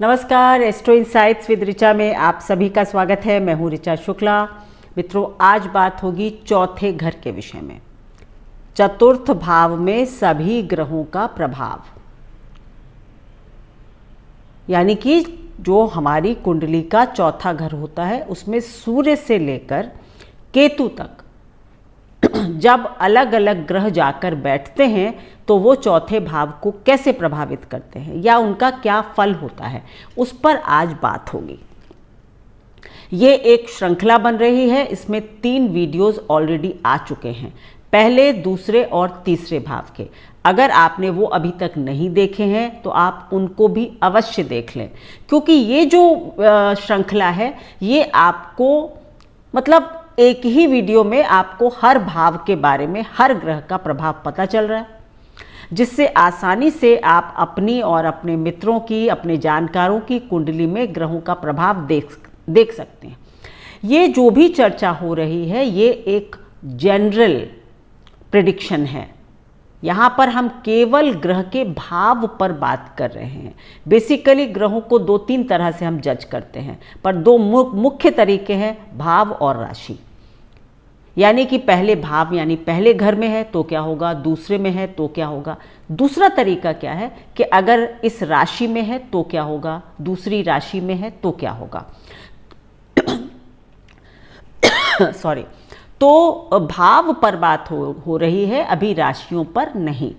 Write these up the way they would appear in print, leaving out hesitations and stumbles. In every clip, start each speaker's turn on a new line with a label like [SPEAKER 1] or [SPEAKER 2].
[SPEAKER 1] नमस्कार, astro insights with Richa में आप सभी का स्वागत है। मैं हूं ऋचा शुक्ला। मित्रों, आज बात होगी चौथे घर के विषय में। चतुर्थ भाव में सभी ग्रहों का प्रभाव, यानी कि जो हमारी कुंडली का चौथा घर होता है उसमें सूर्य से लेकर केतु तक जब अलग अलग ग्रह जाकर बैठते हैं तो वो चौथे भाव को कैसे प्रभावित करते हैं या उनका क्या फल होता है, उस पर आज बात होगी। ये एक श्रृंखला बन रही है। इसमें 3 वीडियोस ऑलरेडी आ चुके हैं, पहले, दूसरे और तीसरे भाव के। अगर आपने वो अभी तक नहीं देखे हैं तो आप उनको भी अवश्य देख लें, क्योंकि ये जो श्रृंखला है ये आपको मतलब एक ही वीडियो में आपको हर भाव के बारे में, हर ग्रह का प्रभाव पता चल रहा है, जिससे आसानी से आप अपनी और अपने मित्रों की, अपने जानकारों की कुंडली में ग्रहों का प्रभाव देख सकते हैं। ये जो भी चर्चा हो रही है ये एक जनरल प्रेडिक्शन है। यहाँ पर हम केवल ग्रह के भाव पर बात कर रहे हैं। बेसिकली ग्रहों को 2-3 तरह से हम जज करते हैं, पर 2 मुख्य तरीके हैं, भाव और राशि। यानी कि पहले भाव यानी पहले घर में है तो क्या होगा, दूसरे में है तो क्या होगा। दूसरा तरीका क्या है कि अगर इस राशि में है तो क्या होगा, दूसरी राशि में है तो क्या होगा। सॉरी। तो भाव पर बात हो रही है, अभी राशियों पर नहीं।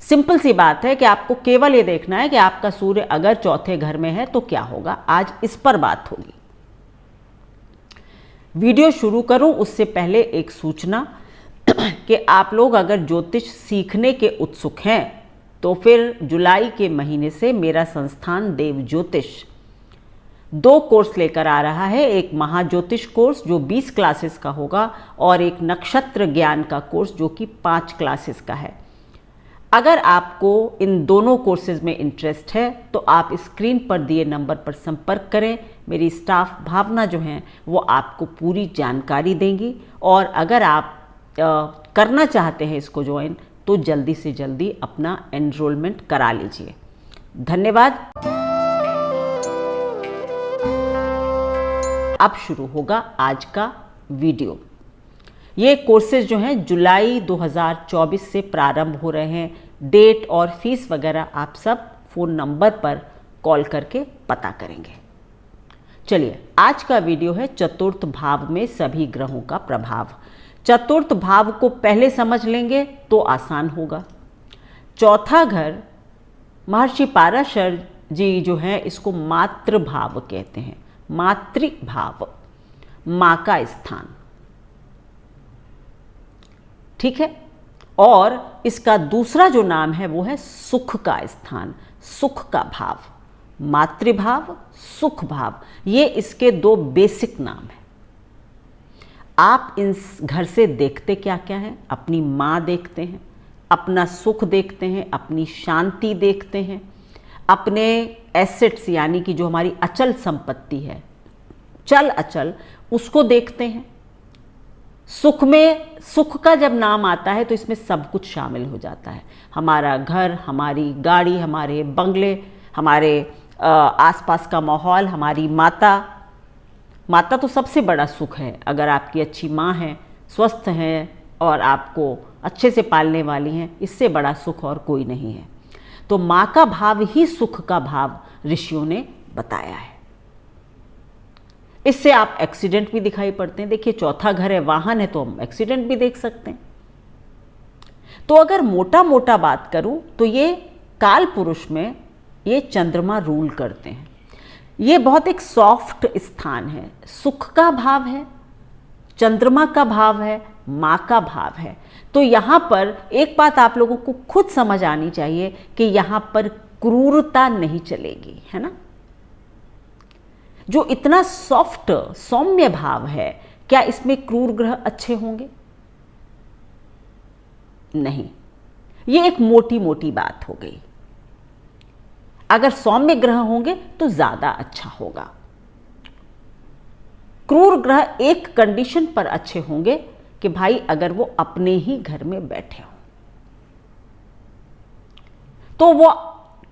[SPEAKER 1] सिंपल सी बात है कि आपको केवल ये देखना है कि आपका सूर्य अगर चौथे घर में है तो क्या होगा। आज इस पर बात होगी। वीडियो शुरू करूं उससे पहले एक सूचना कि आप लोग अगर ज्योतिष सीखने के उत्सुक हैं तो फिर जुलाई के महीने से मेरा संस्थान देव ज्योतिष 2 कोर्स लेकर आ रहा है। एक महाज्योतिष कोर्स जो 20 क्लासेस का होगा और एक नक्षत्र ज्ञान का कोर्स जो कि 5 क्लासेस का है। अगर आपको इन दोनों कोर्सेज में इंटरेस्ट है तो आप स्क्रीन पर दिए नंबर पर संपर्क करें। मेरी स्टाफ भावना जो हैं वो आपको पूरी जानकारी देंगी, और अगर आप करना चाहते हैं इसको ज्वाइन तो जल्दी से जल्दी अपना एनरोलमेंट करा लीजिए। धन्यवाद। अब शुरू होगा आज का वीडियो। ये कोर्सेज जो हैं जुलाई 2024 से प्रारंभ हो रहे हैं। डेट और फीस वगैरह आप सब फ़ोन नंबर पर कॉल करके पता करेंगे। चलिए, आज का वीडियो है चतुर्थ भाव में सभी ग्रहों का प्रभाव। चतुर्थ भाव को पहले समझ लेंगे तो आसान होगा। चौथा घर महर्षि पाराशर जी जो है इसको मातृभाव कहते हैं। मातृभाव, माँ का स्थान, ठीक है। और इसका दूसरा जो नाम है वो है सुख का स्थान, सुख का भाव। मातृभाव, सुख भाव, ये इसके 2 बेसिक नाम हैं। आप इस घर से देखते क्या क्या है? अपनी माँ देखते हैं, अपना सुख देखते हैं, अपनी शांति देखते हैं, अपने एसेट्स यानी कि जो हमारी अचल संपत्ति है, चल अचल, उसको देखते हैं। सुख में, सुख का जब नाम आता है तो इसमें सब कुछ शामिल हो जाता है। हमारा घर, हमारी गाड़ी, हमारे बंगले, हमारे आसपास का माहौल, हमारी माता। माता तो सबसे बड़ा सुख है। अगर आपकी अच्छी माँ है, स्वस्थ हैं और आपको अच्छे से पालने वाली हैं, इससे बड़ा सुख और कोई नहीं है। तो माँ का भाव ही सुख का भाव ऋषियों ने बताया है। इससे आप एक्सीडेंट भी दिखाई पड़ते हैं। देखिए, चौथा घर है, वाहन है, तो हम एक्सीडेंट भी देख सकते हैं। तो अगर मोटा मोटा बात करूं तो ये काल पुरुष में ये चंद्रमा रूल करते हैं। ये बहुत एक सॉफ्ट स्थान है। सुख का भाव है, चंद्रमा का भाव है, माँ का भाव है। तो यहाँ पर एक बात आप लोगों को खुद समझ आनी चाहिए कि यहाँ पर क्रूरता नहीं चलेगी, है ना। जो इतना सॉफ्ट, सौम्य भाव है, क्या इसमें क्रूर ग्रह अच्छे होंगे? नहीं। ये एक मोटी मोटी बात हो गई। अगर सौम्य ग्रह होंगे तो ज्यादा अच्छा होगा। क्रूर ग्रह एक कंडीशन पर अच्छे होंगे कि भाई अगर वो अपने ही घर में बैठे हो तो वो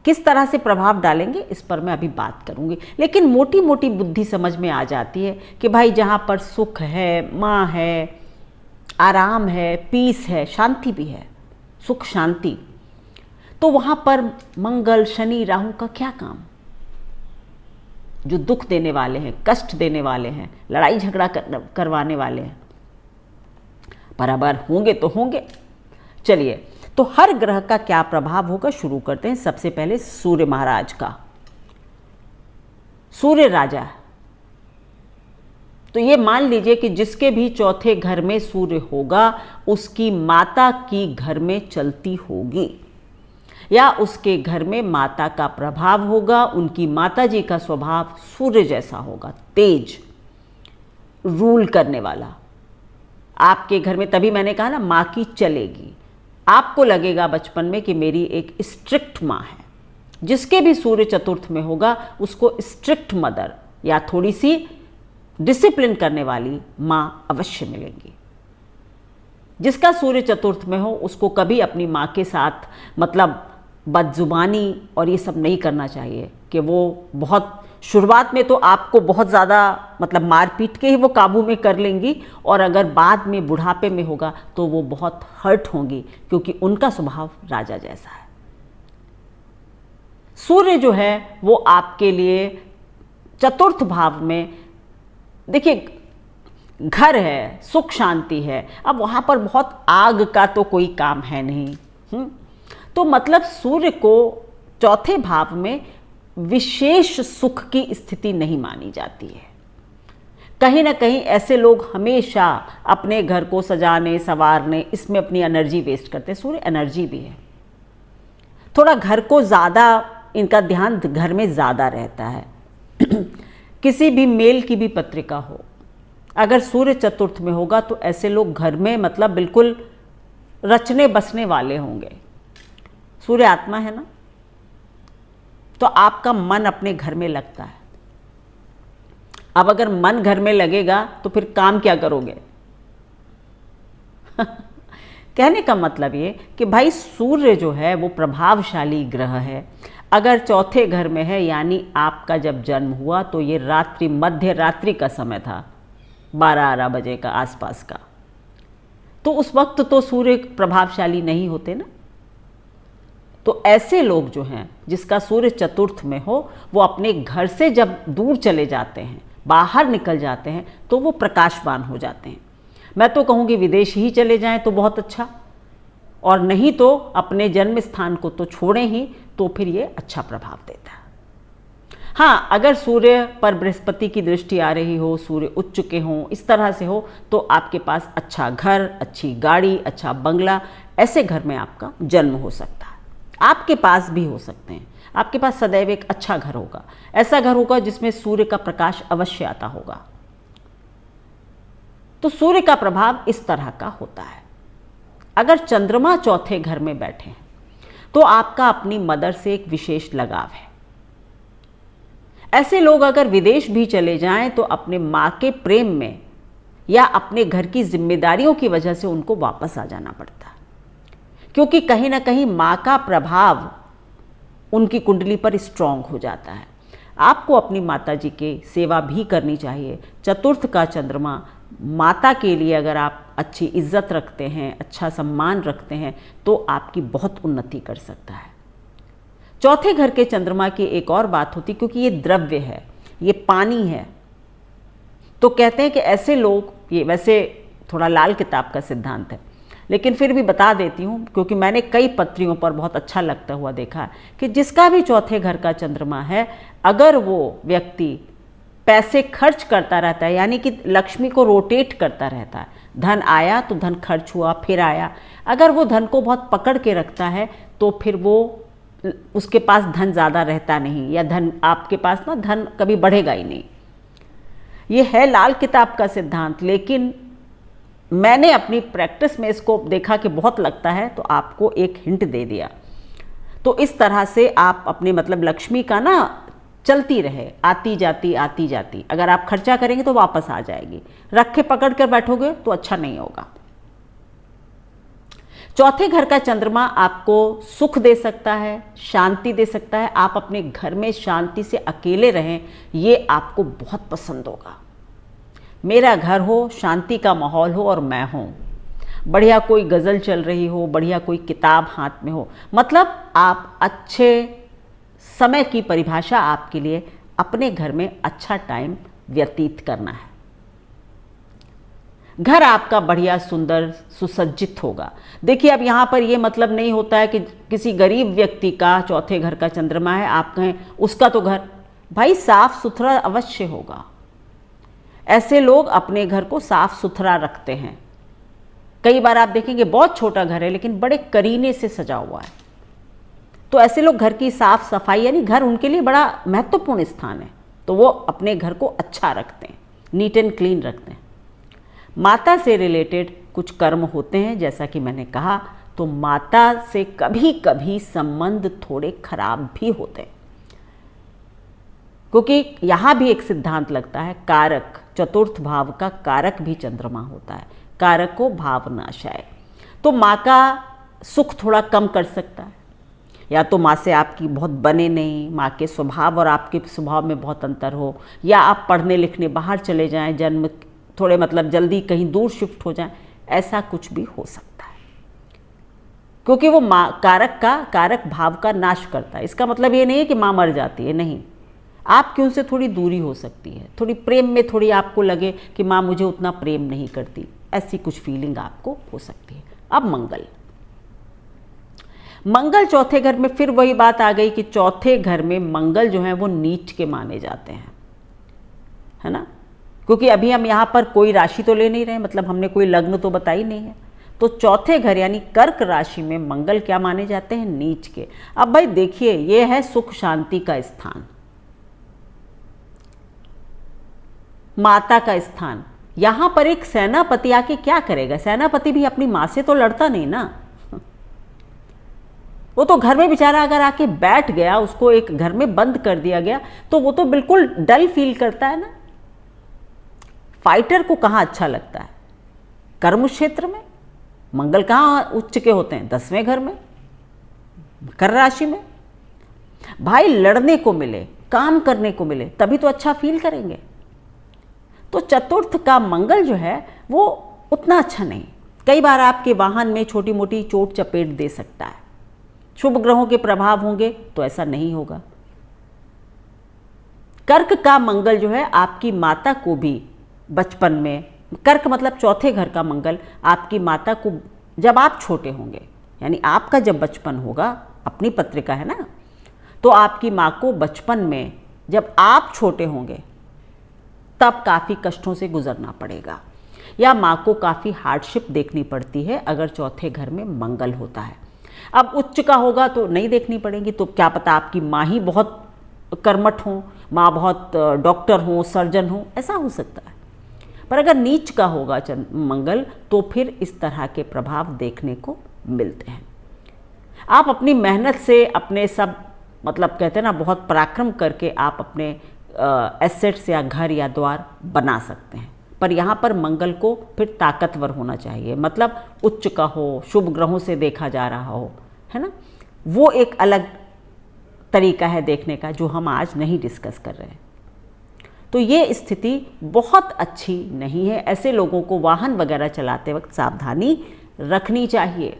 [SPEAKER 1] किस तरह से प्रभाव डालेंगे इस पर मैं अभी बात करूंगी, लेकिन मोटी मोटी बुद्धि समझ में आ जाती है कि भाई जहाँ पर सुख है, माँ है, आराम है, पीस है, शांति भी है, सुख शांति, तो वहाँ पर मंगल शनि राहु का क्या काम। जो दुख देने वाले हैं, कष्ट देने वाले हैं, लड़ाई झगड़ा करवाने वाले हैं, बराबर होंगे तो होंगे। चलिए, तो हर ग्रह का क्या प्रभाव होगा शुरू करते हैं। सबसे पहले सूर्य महाराज का। सूर्य राजा, तो ये मान लीजिए कि जिसके भी चौथे घर में सूर्य होगा उसकी माता की घर में चलती होगी, या उसके घर में माता का प्रभाव होगा। उनकी माता जी का स्वभाव सूर्य जैसा होगा, तेज, रूल करने वाला। आपके घर में, तभी मैंने कहा ना, माँ की चलेगी। आपको लगेगा बचपन में कि मेरी एक स्ट्रिक्ट माँ है। जिसके भी सूर्य चतुर्थ में होगा उसको स्ट्रिक्ट मदर या थोड़ी सी डिसिप्लिन करने वाली माँ अवश्य मिलेंगी। जिसका सूर्य चतुर्थ में हो उसको कभी अपनी माँ के साथ मतलब बदजुबानी और ये सब नहीं करना चाहिए कि वो बहुत शुरुआत में तो आपको बहुत ज़्यादा मतलब मार पीट के ही वो काबू में कर लेंगी, और अगर बाद में बुढ़ापे में होगा तो वो बहुत हर्ट होंगी, क्योंकि उनका स्वभाव राजा जैसा है। सूर्य जो है वो आपके लिए चतुर्थ भाव में, देखिए घर है, सुख शांति है, अब वहाँ पर बहुत आग का तो कोई काम है नहीं। तो मतलब सूर्य को चौथे भाव में विशेष सुख की स्थिति नहीं मानी जाती है। कहीं ना कहीं ऐसे लोग हमेशा अपने घर को सजाने संवारने इसमें अपनी एनर्जी वेस्ट करते हैं। सूर्य एनर्जी भी है, थोड़ा घर को ज़्यादा, इनका ध्यान घर में ज़्यादा रहता है। किसी भी मेल की भी पत्रिका हो, अगर सूर्य चतुर्थ में होगा तो ऐसे लोग घर में मतलब बिल्कुल रचने बसने वाले होंगे। सूर्य आत्मा है ना, तो आपका मन अपने घर में लगता है। अब अगर मन घर में लगेगा तो फिर काम क्या करोगे? कहने का मतलब ये कि भाई सूर्य जो है वो प्रभावशाली ग्रह है। अगर चौथे घर में है, यानी आपका जब जन्म हुआ तो ये रात्रि, मध्य रात्रि का समय था, 12-12 बजे का आसपास का, तो उस वक्त तो सूर्य प्रभावशाली नहीं होते ना। तो ऐसे लोग जो हैं जिसका सूर्य चतुर्थ में हो, वो अपने घर से जब दूर चले जाते हैं, बाहर निकल जाते हैं, तो वो प्रकाशवान हो जाते हैं। मैं तो कहूँगी विदेश ही चले जाएं तो बहुत अच्छा, और नहीं तो अपने जन्म स्थान को तो छोड़ें ही, तो फिर ये अच्छा प्रभाव देता है। हाँ, अगर सूर्य पर बृहस्पति की दृष्टि आ रही हो, सूर्य उच्च चुके हों, इस तरह से हो, तो आपके पास अच्छा घर, अच्छी गाड़ी, अच्छा बंगला, ऐसे घर में आपका जन्म हो सकता है। आपके पास भी हो सकते हैं। आपके पास सदैव एक अच्छा घर होगा, ऐसा घर होगा जिसमें सूर्य का प्रकाश अवश्य आता होगा। तो सूर्य का प्रभाव इस तरह का होता है। अगर चंद्रमा चौथे घर में बैठे हैं तो आपका अपनी मदर से एक विशेष लगाव है। ऐसे लोग अगर विदेश भी चले जाएं तो अपने माँ के प्रेम में या अपने घर की जिम्मेदारियों की वजह से उनको वापस आ जाना पड़ता है, क्योंकि कहीं ना कहीं माँ का प्रभाव उनकी कुंडली पर स्ट्रांग हो जाता है। आपको अपनी माता जी की सेवा भी करनी चाहिए। चतुर्थ का चंद्रमा माता के लिए अगर आप अच्छी इज्जत रखते हैं, अच्छा सम्मान रखते हैं, तो आपकी बहुत उन्नति कर सकता है। चौथे घर के चंद्रमा की एक और बात होती, क्योंकि ये द्रव्य है, ये पानी है, तो कहते हैं कि ऐसे लोग, ये वैसे थोड़ा लाल किताब का सिद्धांत है, लेकिन फिर भी बता देती हूँ क्योंकि मैंने कई पत्रियों पर बहुत अच्छा लगता हुआ देखा है कि जिसका भी चौथे घर का चंद्रमा है, अगर वो व्यक्ति पैसे खर्च करता रहता है, यानी कि लक्ष्मी को रोटेट करता रहता है, धन आया तो धन खर्च हुआ, फिर आया, अगर वो धन को बहुत पकड़ के रखता है तो फिर वो, उसके पास धन ज़्यादा रहता नहीं, या धन आपके पास ना धन कभी बढ़ेगा ही नहीं। ये है लाल किताब का सिद्धांत, लेकिन मैंने अपनी प्रैक्टिस में इसको देखा कि बहुत लगता है, तो आपको एक हिंट दे दिया। तो इस तरह से आप अपने मतलब लक्ष्मी का ना चलती रहे, आती जाती आती जाती। अगर आप खर्चा करेंगे तो वापस आ जाएगी, रख के पकड़ कर बैठोगे तो अच्छा नहीं होगा। चौथे घर का चंद्रमा आपको सुख दे सकता है, शांति दे सकता है। आप अपने घर में शांति से अकेले रहें, ये आपको बहुत पसंद होगा। मेरा घर हो, शांति का माहौल हो और मैं हूँ, बढ़िया कोई गज़ल चल रही हो, बढ़िया कोई किताब हाथ में हो, मतलब आप अच्छे समय की परिभाषा आपके लिए अपने घर में अच्छा टाइम व्यतीत करना है। घर आपका बढ़िया सुंदर सुसज्जित होगा। देखिए, अब यहाँ पर ये मतलब नहीं होता है कि किसी गरीब व्यक्ति का चौथे घर का चंद्रमा है, आप कहें उसका तो घर भाई साफ सुथरा अवश्य होगा। ऐसे लोग अपने घर को साफ सुथरा रखते हैं। कई बार आप देखेंगे बहुत छोटा घर है लेकिन बड़े करीने से सजा हुआ है। तो ऐसे लोग घर की साफ सफाई, यानी घर उनके लिए बड़ा महत्वपूर्ण स्थान है, तो वो अपने घर को अच्छा रखते हैं, नीट एंड क्लीन रखते हैं। माता से रिलेटेड कुछ कर्म होते हैं, जैसा कि मैंने कहा, तो माता से कभी कभी संबंध थोड़े खराब भी होते हैं, क्योंकि यहाँ भी एक सिद्धांत लगता है, कारक, चतुर्थ भाव का कारक भी चंद्रमा होता है, कारक को भावनाशय। तो माँ का सुख थोड़ा कम कर सकता है, या तो माँ से आपकी बहुत बने नहीं, माँ के स्वभाव और आपके स्वभाव में बहुत अंतर हो, या आप पढ़ने लिखने बाहर चले जाएं, जन्म थोड़े मतलब जल्दी कहीं दूर शिफ्ट हो जाएं, ऐसा कुछ भी हो सकता है, क्योंकि वो माँ कारक भाव का नाश करता है। इसका मतलब ये नहीं है कि माँ मर जाती है, नहीं, आपकी उनसे थोड़ी दूरी हो सकती है, थोड़ी प्रेम में थोड़ी आपको लगे कि माँ मुझे उतना प्रेम नहीं करती, ऐसी कुछ फीलिंग आपको हो सकती है। अब मंगल चौथे घर में, फिर वही बात आ गई कि चौथे घर में मंगल जो है वो नीच के माने जाते हैं, है ना, क्योंकि अभी हम यहाँ पर कोई राशि तो ले नहीं रहे, मतलब हमने कोई लग्न तो बताई नहीं है। तो चौथे घर यानी कर्क राशि में मंगल क्या माने जाते हैं, नीच के। अब भाई देखिए, ये है सुख शांति का स्थान, माता का स्थान। यहाँ पर एक सेनापति आके क्या करेगा? सेनापति भी अपनी माँ से तो लड़ता नहीं ना, वो तो घर में बेचारा अगर आके बैठ गया, उसको एक घर में बंद कर दिया गया, तो वो तो बिल्कुल डल फील करता है ना। फाइटर को कहाँ अच्छा लगता है? कर्म क्षेत्र में। मंगल कहाँ उच्च के होते हैं? 10वें घर में, मकर राशि में। भाई लड़ने को मिले, काम करने को मिले, तभी तो अच्छा फील करेंगे। तो चतुर्थ का मंगल जो है वो उतना अच्छा नहीं। कई बार आपके वाहन में छोटी मोटी चोट चपेट दे सकता है। शुभ ग्रहों के प्रभाव होंगे तो ऐसा नहीं होगा। कर्क का मंगल जो है आपकी माता को भी बचपन में, कर्क मतलब चौथे घर का मंगल, आपकी माता को जब आप छोटे होंगे, यानी आपका जब बचपन होगा, अपनी पत्रिका है ना, तो आपकी माँ को बचपन में जब आप छोटे होंगे तब काफ़ी कष्टों से गुजरना पड़ेगा, या माँ को काफ़ी हार्डशिप देखनी पड़ती है अगर चौथे घर में मंगल होता है। अब उच्च का होगा तो नहीं देखनी पड़ेगी, तो क्या पता आपकी माँ ही बहुत कर्मठ हो, माँ बहुत डॉक्टर हो, सर्जन हो, ऐसा हो सकता है। पर अगर नीच का होगा मंगल तो फिर इस तरह के प्रभाव देखने को मिलते हैं। आप अपनी मेहनत से अपने सब मतलब कहते हैं ना, बहुत पराक्रम करके आप अपने एसेट्स या घर या द्वार बना सकते हैं, पर यहाँ पर मंगल को फिर ताकतवर होना चाहिए, मतलब उच्च का हो, शुभ ग्रहों से देखा जा रहा हो, है ना। वो एक अलग तरीका है देखने का जो हम आज नहीं डिस्कस कर रहे हैं। तो ये स्थिति बहुत अच्छी नहीं है। ऐसे लोगों को वाहन वगैरह चलाते वक्त सावधानी रखनी चाहिए।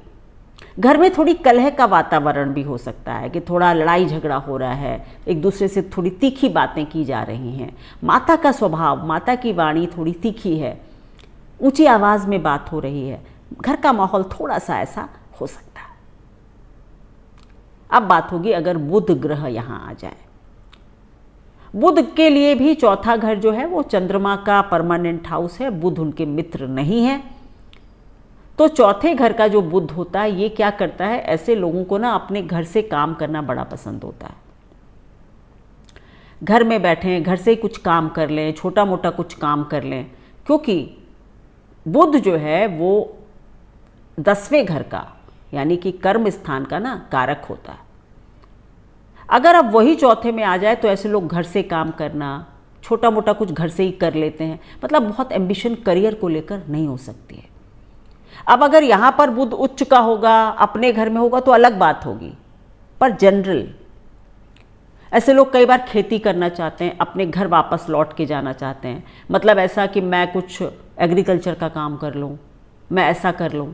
[SPEAKER 1] घर में थोड़ी कलह का वातावरण भी हो सकता है कि थोड़ा लड़ाई झगड़ा हो रहा है, एक दूसरे से थोड़ी तीखी बातें की जा रही हैं। माता का स्वभाव, माता की वाणी थोड़ी तीखी है, ऊंची आवाज़ में बात हो रही है, घर का माहौल थोड़ा सा ऐसा हो सकता है। अब बात होगी अगर बुध ग्रह यहाँ आ जाए। बुध के लिए भी चौथा घर जो है वो चंद्रमा का परमानेंट हाउस है, बुध उनके मित्र नहीं है। तो चौथे घर का जो बुध होता है ये क्या करता है, ऐसे लोगों को ना अपने घर से काम करना बड़ा पसंद होता है। घर में बैठें, घर से ही कुछ काम कर लें, छोटा मोटा कुछ काम कर लें, क्योंकि बुध जो है वो 10वें घर का यानी कि कर्म स्थान का ना कारक होता है। अगर अब वही चौथे में आ जाए तो ऐसे लोग घर से काम करना, छोटा मोटा कुछ घर से ही कर लेते हैं, मतलब बहुत एम्बिशन करियर को लेकर नहीं हो सकती है। अब अगर यहाँ पर बुध उच्च का होगा, अपने घर में होगा तो अलग बात होगी, पर जनरल ऐसे लोग कई बार खेती करना चाहते हैं, अपने घर वापस लौट के जाना चाहते हैं, मतलब ऐसा कि मैं कुछ एग्रीकल्चर का काम कर लूँ, मैं ऐसा कर लूँ,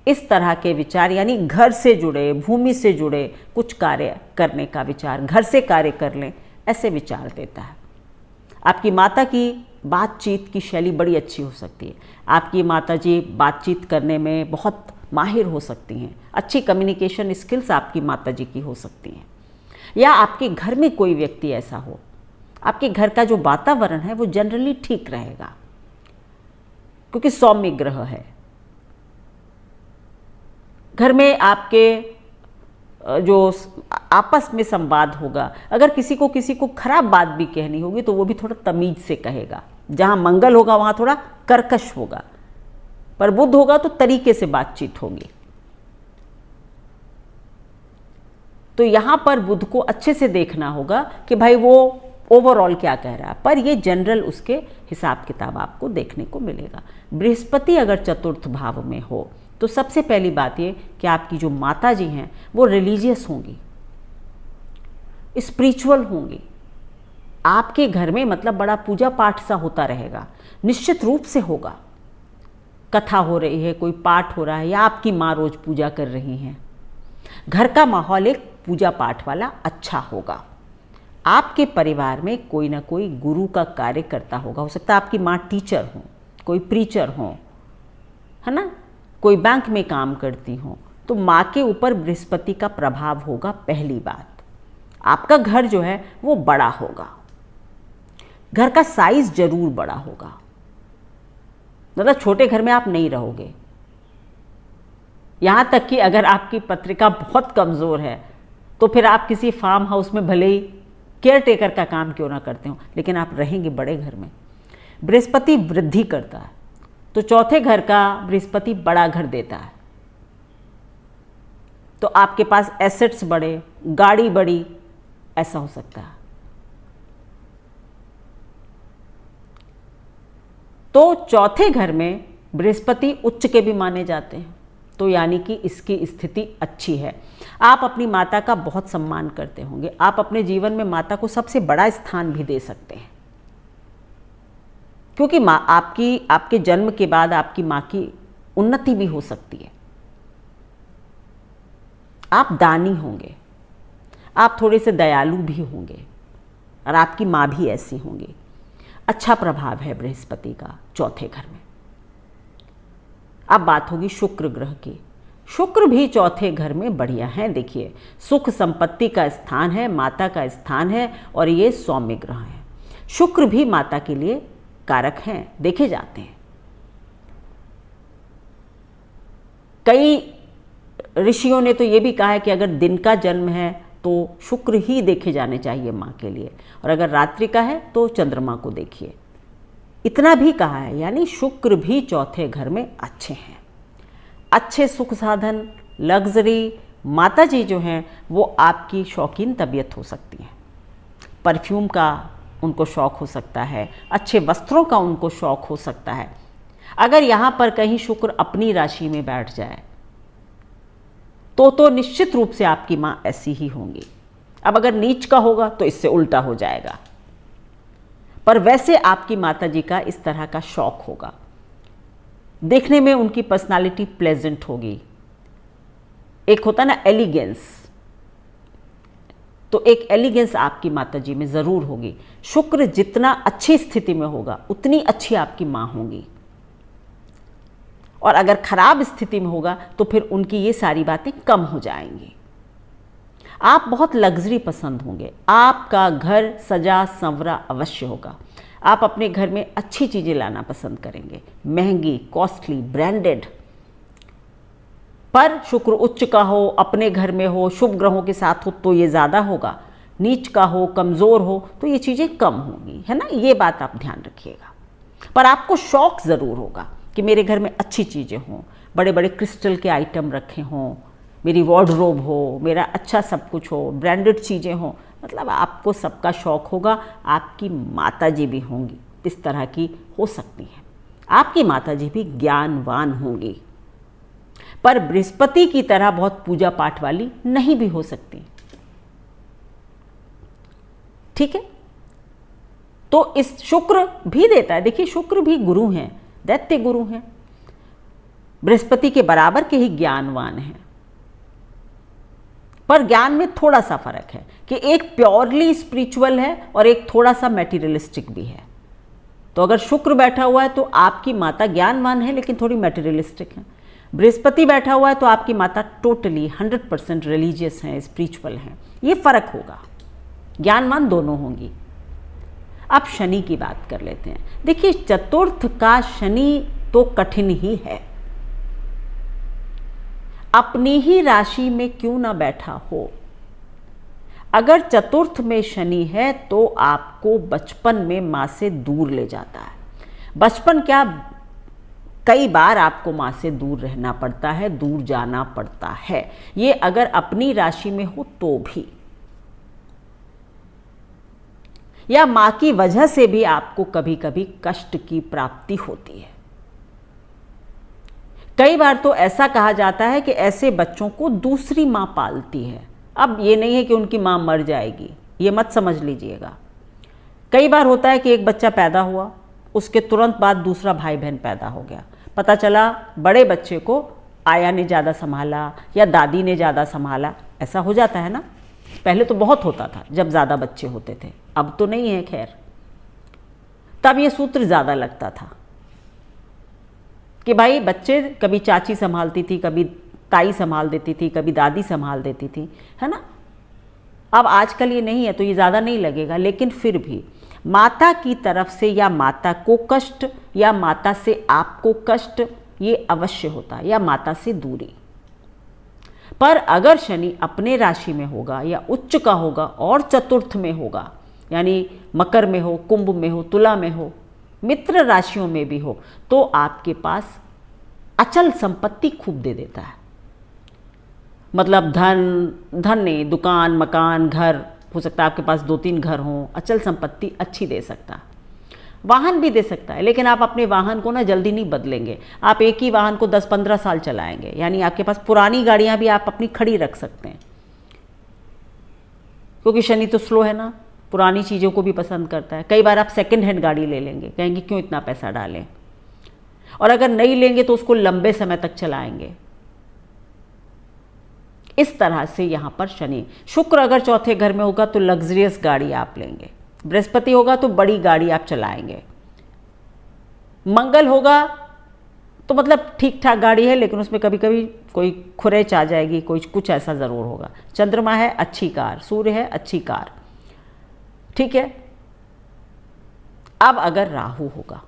[SPEAKER 1] इस तरह के विचार, यानी घर से जुड़े, भूमि से जुड़े कुछ कार्य करने का विचार, घर से कार्य कर लें, ऐसे विचार देता है। आपकी माता की बातचीत की शैली बड़ी अच्छी हो सकती है, आपकी माता जी बातचीत करने में बहुत माहिर हो सकती हैं, अच्छी कम्युनिकेशन स्किल्स आपकी माता जी की हो सकती हैं। या आपके घर में कोई व्यक्ति ऐसा हो, आपके घर का जो वातावरण है वो जनरली ठीक रहेगा, क्योंकि सौम्य ग्रह है। घर में आपके जो आपस में संवाद होगा, अगर किसी को खराब बात भी कहनी होगी तो वो भी थोड़ा तमीज से कहेगा। जहाँ मंगल होगा वहाँ थोड़ा कर्कश होगा, पर बुध होगा तो तरीके से बातचीत होगी। तो यहाँ पर बुध को अच्छे से देखना होगा कि भाई वो ओवरऑल क्या कह रहा है, पर ये जनरल उसके हिसाब किताब आपको देखने को मिलेगा। बृहस्पति अगर चतुर्थ भाव में हो तो सबसे पहली बात ये कि आपकी जो माता जी हैं वो रिलीजियस होंगी, स्पिरिचुअल होंगी। आपके घर में मतलब बड़ा पूजा पाठ सा होता रहेगा, निश्चित रूप से होगा। कथा हो रही है, कोई पाठ हो रहा है, या आपकी माँ रोज पूजा कर रही हैं, घर का माहौल एक पूजा पाठ वाला अच्छा होगा। आपके परिवार में कोई ना कोई गुरु का कार्य करता होगा, हो सकता है आपकी माँ टीचर हो, कोई प्रीचर हो, है ना, कोई बैंक में काम करती हो, तो माँ के ऊपर बृहस्पति का प्रभाव होगा। पहली बात, आपका घर जो है वो बड़ा होगा, घर का साइज जरूर बड़ा होगा, मतलब छोटे घर में आप नहीं रहोगे। यहाँ तक कि अगर आपकी पत्रिका बहुत कमज़ोर है तो फिर आप किसी फार्म हाउस में भले ही केयर टेकर का काम क्यों ना करते हो, लेकिन आप रहेंगे बड़े घर में। बृहस्पति वृद्धि करता है, तो चौथे घर का बृहस्पति बड़ा घर देता है, तो आपके पास एसेट्स बड़े, गाड़ी बड़ी, ऐसा हो सकता है। तो चौथे घर में बृहस्पति उच्च के भी माने जाते हैं, तो यानी कि इसकी स्थिति अच्छी है। आप अपनी माता का बहुत सम्मान करते होंगे, आप अपने जीवन में माता को सबसे बड़ा स्थान भी दे सकते हैं, क्योंकि माँ आपके जन्म के बाद आपकी माँ की उन्नति भी हो सकती है। आप दानी होंगे, आप थोड़े से दयालु भी होंगे, और आपकी माँ भी ऐसी होंगी। अच्छा प्रभाव है बृहस्पति का चौथे घर में। अब बात होगी शुक्र ग्रह की। शुक्र भी चौथे घर में बढ़िया है। देखिए, सुख संपत्ति का स्थान है, माता का स्थान है, और ये सौम्य ग्रह है। शुक्र भी माता के लिए कारक हैं, देखे जाते हैं। कई ऋषियों ने तो ये भी कहा है कि अगर दिन का जन्म है तो शुक्र ही देखे जाने चाहिए माँ के लिए, और अगर रात्रि का है तो चंद्रमा को देखिए। इतना भी कहा है, यानी शुक्र भी चौथे घर में अच्छे हैं। अच्छे सुख साधन, लग्जरी, माता जी जो हैं वो आपकी शौकीन तबीयत हो सकती हैं। परफ्यूम का उनको शौक़ हो सकता है, अच्छे वस्त्रों का उनको शौक़ हो सकता है। अगर यहाँ पर कहीं शुक्र अपनी राशि में बैठ जाए तो निश्चित रूप से आपकी माँ ऐसी ही होंगी। अब अगर नीच का होगा तो इससे उल्टा हो जाएगा, पर वैसे आपकी माता जी का इस तरह का शौक होगा। देखने में उनकी पर्सनालिटी प्लेजेंट होगी। एक होता ना एलिगेंस, तो एक एलिगेंस आपकी माता जी में ज़रूर होगी। शुक्र जितना अच्छी स्थिति में होगा उतनी अच्छी आपकी माँ होंगी, और अगर खराब स्थिति में होगा तो फिर उनकी ये सारी बातें कम हो जाएंगी। आप बहुत लग्जरी पसंद होंगे, आपका घर सजा संवरा अवश्य होगा। आप अपने घर में अच्छी चीज़ें लाना पसंद करेंगे, महंगी, कॉस्टली, ब्रांडेड। पर शुक्र उच्च का हो, अपने घर में हो, शुभ ग्रहों के साथ हो तो ये ज़्यादा होगा। नीच का हो, कमज़ोर हो तो ये चीज़ें कम होंगी, है ना। ये बात आप ध्यान रखिएगा। पर आपको शौक़ ज़रूर होगा कि मेरे घर में अच्छी चीज़ें हों, बड़े बड़े क्रिस्टल के आइटम रखे हों, मेरी वार्डरोब हो, मेरा अच्छा सब कुछ हो, ब्रांडेड चीज़ें हों। मतलब आपको सबका शौक़ होगा। आपकी माता जी भी होंगी, इस तरह की हो सकती हैं। आपकी माताजी भी ज्ञानवान होंगी, पर बृहस्पति की तरह बहुत पूजा पाठ वाली नहीं भी हो सकती। ठीक है, तो इस शुक्र भी देता है, देखिए शुक्र भी गुरु हैं, दैत्य गुरु हैं, बृहस्पति के बराबर के ही ज्ञानवान हैं। पर ज्ञान में थोड़ा सा फर्क है कि एक प्योरली स्पिरिचुअल है और एक थोड़ा सा मैटेरियलिस्टिक भी है। तो अगर शुक्र बैठा हुआ है तो आपकी माता ज्ञानवान है लेकिन थोड़ी मैटेरियलिस्टिक है। बृहस्पति बैठा हुआ है तो आपकी माता टोटली 100% रिलीजियस हैं, स्पिरिचुअल हैं। ये फर्क होगा, ज्ञानवान दोनों होंगी। अब शनि की बात कर लेते हैं। देखिए चतुर्थ का शनि तो कठिन ही है, अपनी ही राशि में क्यों ना बैठा हो। अगर चतुर्थ में शनि है तो आपको बचपन में माँ से दूर ले जाता है। बचपन क्या, कई बार आपको माँ से दूर रहना पड़ता है, दूर जाना पड़ता है। ये अगर अपनी राशि में हो तो भी, या माँ की वजह से भी आपको कभी कभी कष्ट की प्राप्ति होती है। कई बार तो ऐसा कहा जाता है कि ऐसे बच्चों को दूसरी माँ पालती है। अब ये नहीं है कि उनकी माँ मर जाएगी, ये मत समझ लीजिएगा। कई बार होता है कि एक बच्चा पैदा हुआ, उसके तुरंत बाद दूसरा भाई बहन पैदा हो गया, पता चला बड़े बच्चे को आया ने ज़्यादा संभाला या दादी ने ज़्यादा संभाला। ऐसा हो जाता है ना, पहले तो बहुत होता था जब ज़्यादा बच्चे होते थे, अब तो नहीं है खैर। तब ये सूत्र ज़्यादा लगता था कि भाई बच्चे कभी चाची संभालती थी, कभी ताई संभाल देती थी, कभी दादी संभाल देती थी, है ना। अब आजकल ये नहीं है तो ये ज़्यादा नहीं लगेगा, लेकिन फिर भी माता की तरफ से या माता को कष्ट या माता से आपको कष्ट ये अवश्य होता है, या माता से दूरी। पर अगर शनि अपने राशि में होगा या उच्च का होगा और चतुर्थ में होगा, यानी मकर में हो, कुंभ में हो, तुला में हो, मित्र राशियों में भी हो, तो आपके पास अचल संपत्ति खूब दे देता है। मतलब धन नहीं, दुकान, मकान, घर, हो सकता है आपके पास 2-3 घर हों, अचल संपत्ति अच्छी दे सकता है। वाहन भी दे सकता है, लेकिन आप अपने वाहन को ना जल्दी नहीं बदलेंगे। आप एक ही वाहन को 10-15 साल चलाएंगे, यानी आपके पास पुरानी गाड़ियां भी आप अपनी खड़ी रख सकते हैं, क्योंकि शनि तो स्लो है ना, पुरानी चीज़ों को भी पसंद करता है। कई बार आप सेकंड हैंड गाड़ी ले लेंगे, कहेंगे क्यों इतना पैसा डालें, और अगर नहीं लेंगे तो उसको लंबे समय तक चलाएंगे। इस तरह से यहाँ पर शनि, शुक्र अगर चौथे घर में होगा तो लग्जरियस गाड़ी आप लेंगे, बृहस्पति होगा तो बड़ी गाड़ी आप चलाएंगे, मंगल होगा तो मतलब ठीक ठाक गाड़ी है लेकिन उसमें कभी कभी कोई खुरेच आ जाएगी, कोई कुछ ऐसा ज़रूर होगा। चंद्रमा है, अच्छी कार, सूर्य है, अच्छी कार, ठीक है। अब अगर राहु होगा,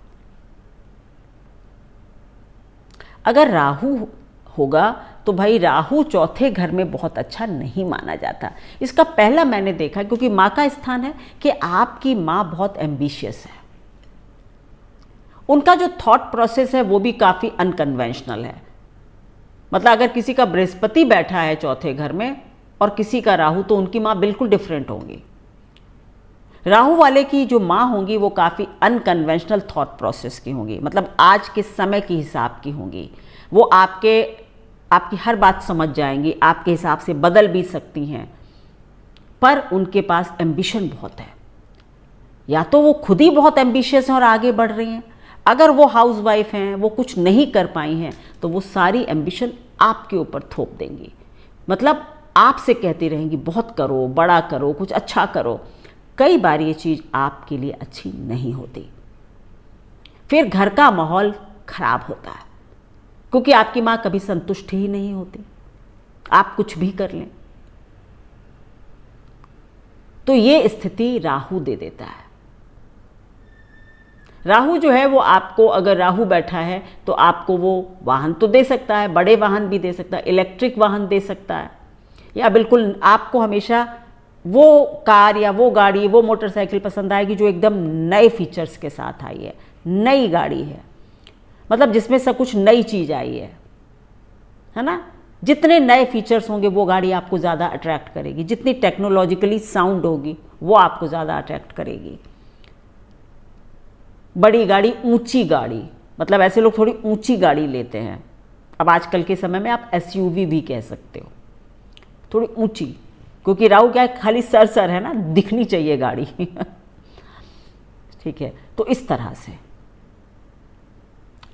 [SPEAKER 1] अगर राहु होगा तो भाई राहु चौथे घर में बहुत अच्छा नहीं माना जाता। इसका पहला मैंने देखा, क्योंकि माँ का स्थान है, कि आपकी माँ बहुत एम्बिशियस है, उनका जो थॉट प्रोसेस है वो भी काफ़ी अनकन्वेंशनल है। मतलब अगर किसी का बृहस्पति बैठा है चौथे घर में और किसी का राहु, तो उनकी माँ बिल्कुल डिफरेंट होंगी। राहु वाले की जो माँ होंगी वो काफ़ी अनकन्वेंशनल थॉट प्रोसेस की होंगी, मतलब आज के समय के हिसाब की होंगी। वो आपकी हर बात समझ जाएंगी, आपके हिसाब से बदल भी सकती हैं, पर उनके पास एम्बिशन बहुत है। या तो वो खुद ही बहुत एम्बिशियस हैं और आगे बढ़ रही हैं, अगर वो हाउसवाइफ हैं, वो कुछ नहीं कर पाई हैं, तो वो सारी एम्बिशन आपके ऊपर थोप देंगी। मतलब आपसे कहती रहेंगी बहुत करो, बड़ा करो, कुछ अच्छा करो। कई बार ये चीज़ आपके लिए अच्छी नहीं होती, फिर घर का माहौल खराब होता है, क्योंकि आपकी माँ कभी संतुष्ट ही नहीं होती, आप कुछ भी कर लें। तो ये स्थिति राहु दे देता है। राहु जो है वो आपको, अगर राहु बैठा है तो आपको वो वाहन तो दे सकता है, बड़े वाहन भी दे सकता है, इलेक्ट्रिक वाहन दे सकता है, या बिल्कुल आपको हमेशा वो कार या वो गाड़ी, वो मोटरसाइकिल पसंद आएगी जो एकदम नए फीचर्स के साथ आई है, नई गाड़ी है, मतलब जिसमें सब कुछ नई चीज़ आई है ना। जितने नए फीचर्स होंगे वो गाड़ी आपको ज़्यादा अट्रैक्ट करेगी, जितनी टेक्नोलॉजिकली साउंड होगी वो आपको ज़्यादा अट्रैक्ट करेगी। बड़ी गाड़ी, ऊंची गाड़ी, मतलब ऐसे लोग थोड़ी ऊंची गाड़ी लेते हैं। अब आजकल के समय में आप SUV भी कह सकते हो, थोड़ी ऊंची, क्योंकि राहु क्या है, खाली सर सर है ना, दिखनी चाहिए गाड़ी ठीक है। तो इस तरह से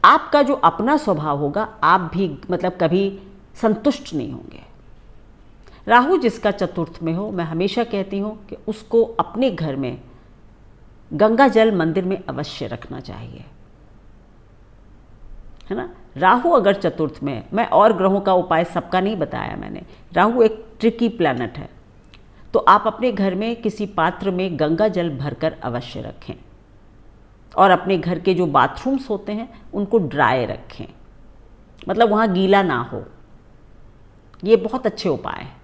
[SPEAKER 1] आपका जो अपना स्वभाव होगा, आप भी मतलब कभी संतुष्ट नहीं होंगे। राहु जिसका चतुर्थ में हो, मैं हमेशा कहती हूँ कि उसको अपने घर में गंगा जल मंदिर में अवश्य रखना चाहिए, है ना। राहु अगर चतुर्थ में, मैं और ग्रहों का उपाय सबका नहीं बताया मैंने, राहु एक ट्रिकी प्लैनेट है, तो आप अपने घर में किसी पात्र में गंगा जल भरकर अवश्य रखें, और अपने घर के जो बाथरूम्स होते हैं उनको ड्राई रखें, मतलब वहाँ गीला ना हो। ये बहुत अच्छे उपाय हैं।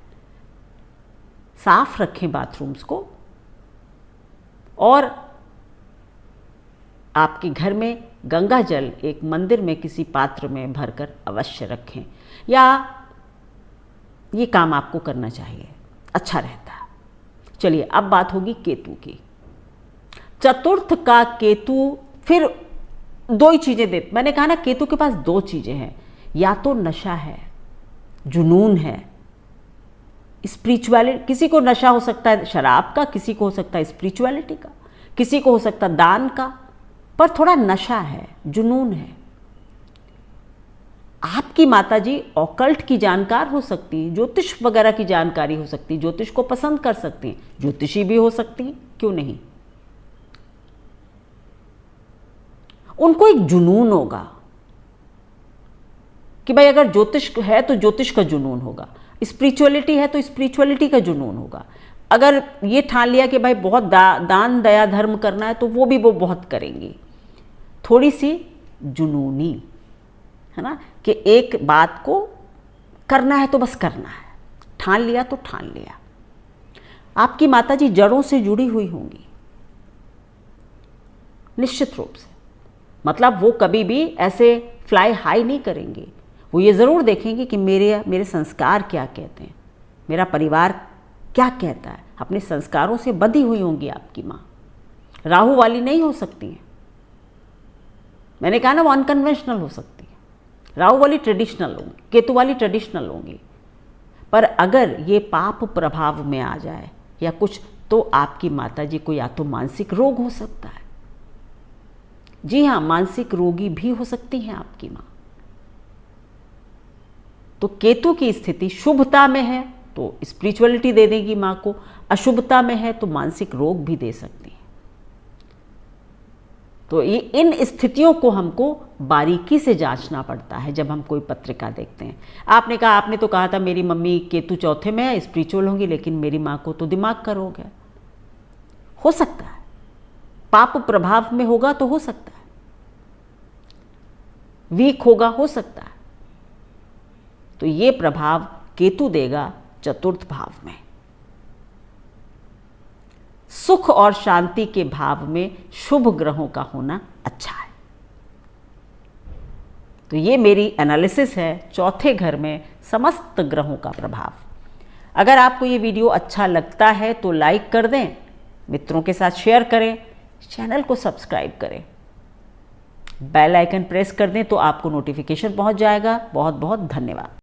[SPEAKER 1] साफ रखें बाथरूम्स को, और आपके घर में गंगा जल एक मंदिर में किसी पात्र में भरकर अवश्य रखें, या ये काम आपको करना चाहिए, अच्छा रहता है। चलिए अब बात होगी केतु की। चतुर्थ का केतु फिर दो ही चीज़ें दे, मैंने कहा ना केतु के पास दो चीज़ें हैं, या तो नशा है, जुनून है, स्पिरिचुअलिटी। किसी को नशा हो सकता है शराब का, किसी को हो सकता है स्पिरिचुअलिटी का, किसी को हो सकता है दान का, पर थोड़ा नशा है, जुनून है। आपकी माताजी ऑकल्ट की जानकार हो सकती है, ज्योतिष वगैरह की जानकारी हो सकती है, ज्योतिष को पसंद कर सकती हैं, ज्योतिषी भी हो सकती हैं, क्यों नहीं। उनको एक जुनून होगा कि भाई अगर ज्योतिष है तो ज्योतिष का जुनून होगा, स्पिरिचुअलिटी है तो स्पिरिचुअलिटी का जुनून होगा। अगर ये ठान लिया कि भाई बहुत दान दया धर्म करना है, तो वो भी वो बहुत करेंगी। थोड़ी सी जुनूनी, है ना, कि एक बात को करना है तो बस करना है, ठान लिया तो ठान लिया। आपकी माताजी जड़ों से जुड़ी हुई होंगी निश्चित रूप से, मतलब वो कभी भी ऐसे फ्लाई हाई नहीं करेंगी। वो ये ज़रूर देखेंगे कि मेरे संस्कार क्या कहते हैं, मेरा परिवार क्या कहता है। अपने संस्कारों से बंधी हुई होंगी आपकी माँ। राहु वाली नहीं हो सकती हैं, मैंने कहा ना वो अनकन्वेंशनल हो सकती है। राहु वाली ट्रेडिशनल होंगी, केतु वाली ट्रेडिशनल होंगी। पर अगर ये पाप प्रभाव में आ जाए या कुछ, तो आपकी माताजी को या तो मानसिक रोग हो सकता है, जी हाँ, मानसिक रोगी भी हो सकती हैं आपकी माँ। तो केतु की स्थिति शुभता में है तो स्पिरिचुअलिटी दे देगी माँ को, अशुभता में है तो मानसिक रोग भी दे सकती है। तो ये इन स्थितियों को हमको बारीकी से जांचना पड़ता है जब हम कोई पत्रिका देखते हैं। आपने तो कहा था मेरी मम्मी केतु चौथे में है, स्पिरिचुअल होंगी, लेकिन मेरी माँ को तो दिमाग का रोग है। हो सकता है पाप प्रभाव में होगा तो हो सकता है, वीक होगा हो सकता है। तो ये प्रभाव केतु देगा चतुर्थ भाव में। सुख और शांति के भाव में शुभ ग्रहों का होना अच्छा है। तो ये मेरी एनालिसिस है चौथे घर में समस्त ग्रहों का प्रभाव। अगर आपको ये वीडियो अच्छा लगता है तो लाइक कर दें, मित्रों के साथ शेयर करें, चैनल को सब्सक्राइब करें, बेल आइकन प्रेस कर दें तो आपको नोटिफिकेशन पहुंच जाएगा। बहुत बहुत धन्यवाद।